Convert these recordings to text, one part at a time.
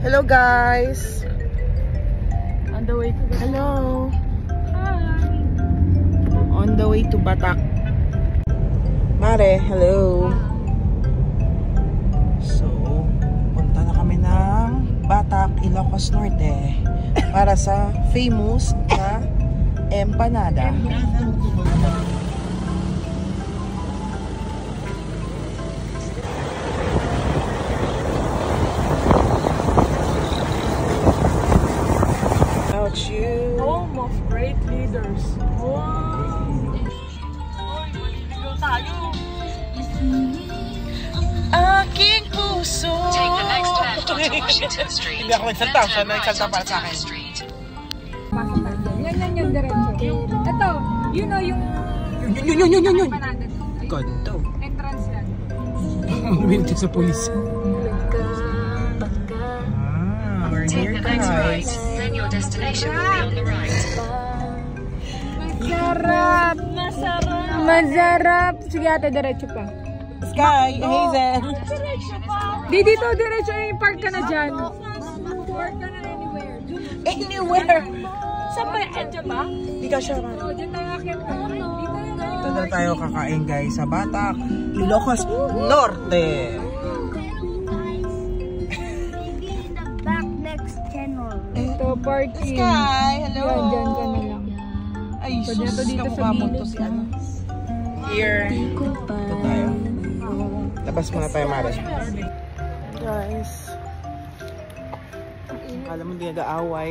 Hello guys. On the way to Batak. Hello. Hi. On the way to Batak. Mare, hello. So, punta na kami ng Batak, Ilocos Norte para sa famous na empanada. Home of great leaders. Wow! Hoy, maliligaw tayo! Aking puso. Take the next left onto Washington Street. Hindi ako nagsalta. Siya nagsalta para sa akin. Pasok tayo. Yan, diretso. Ito, you know yung... Yun. Panada. God, daw. Entrance yan. Lumilit sa polis. We're Take near the next right. guys. Then your destination will be on the right. Masarap! Masarap! Sige ate, diretso pa. Sky, Hazel. Dito, diretso yung park ka na dyan. Park ka na anywhere. Anywhere. Saan ba? Diyan ba? Hindi ka siya. Oo, dyan tayo akit. Dito yun. Dito na tayo kakain guys sa Batak, Ilocos Norte. Ito, parking. Sky, hello. Yan, dyan ka na lang. Ay, So, sus, dito sa kamukha mo gilid to si na. ano. Here. Ito tayo. Labas muna tayo, Mare. Guys. Kala mo hindi nag-aaway.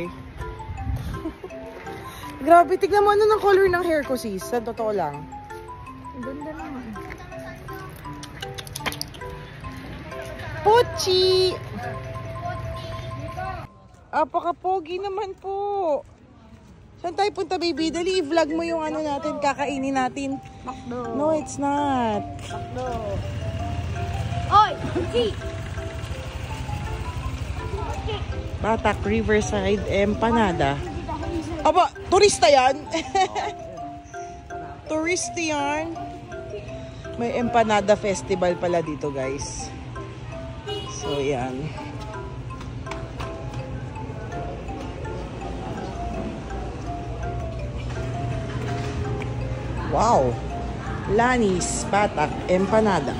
Grabe, tignan mo ano ng color ng hair ko, sis. Sa totoo lang. Ang ganda naman. Pochi! Apaka-pogi naman po. Saan tayo punta, baby? Dali, i-vlog mo yung ano natin, kakainin natin. Makdo. No, it's not. Makdo. Oy! Chi! Batak, Riverside, Empanada. Aba, turista yan? Turista yan? May Empanada Festival pala dito, guys. So, yan. Wow! Lanis, Batak, Empanada.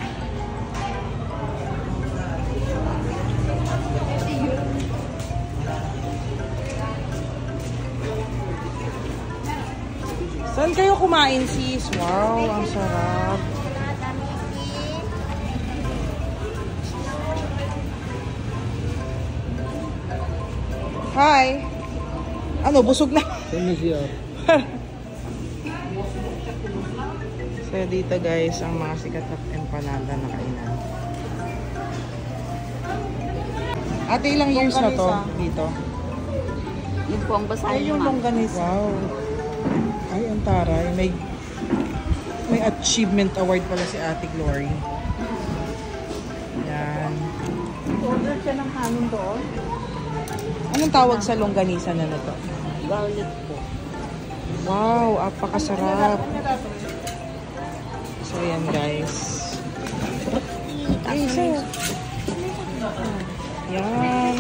Saan kayo kumain, sis? Wow, ang sarap. Hi! Ano, busog na? So dito guys, ang mga sikat at empanada na kainan. Ate, ilang years na to dito? Yun po ang basahin Ay, yung longganisa. Wow. Ay, ang taray. May achievement award pala si Ate Glory. Yan. Order siya ng kanin doon. Anong tawag sa longganisa na to? Garlic po. Wow, apakasarap. So, yan guys. Ay, sir. Yan.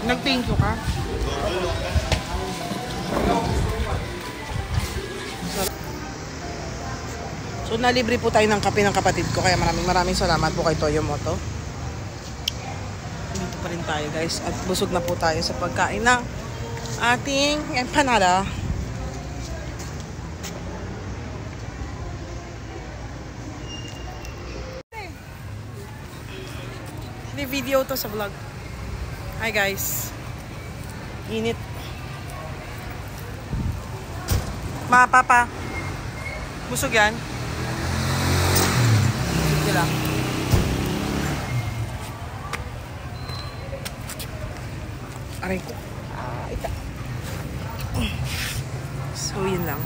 Nag-thank you ka? So, nalibre po tayo ng kape ng kapatid ko. Kaya maraming salamat po kay Toyo Moto. Dito pa rin tayo guys. At busog na po tayo sa pagkain ng ating empanada. Video to sa vlog. Hi guys. Init. Papa. Busog yan. Sige lang. Aray ko. Ita. So, yun lang.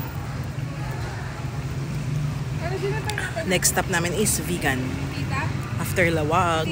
Next stop namin is vegan. After Lawag.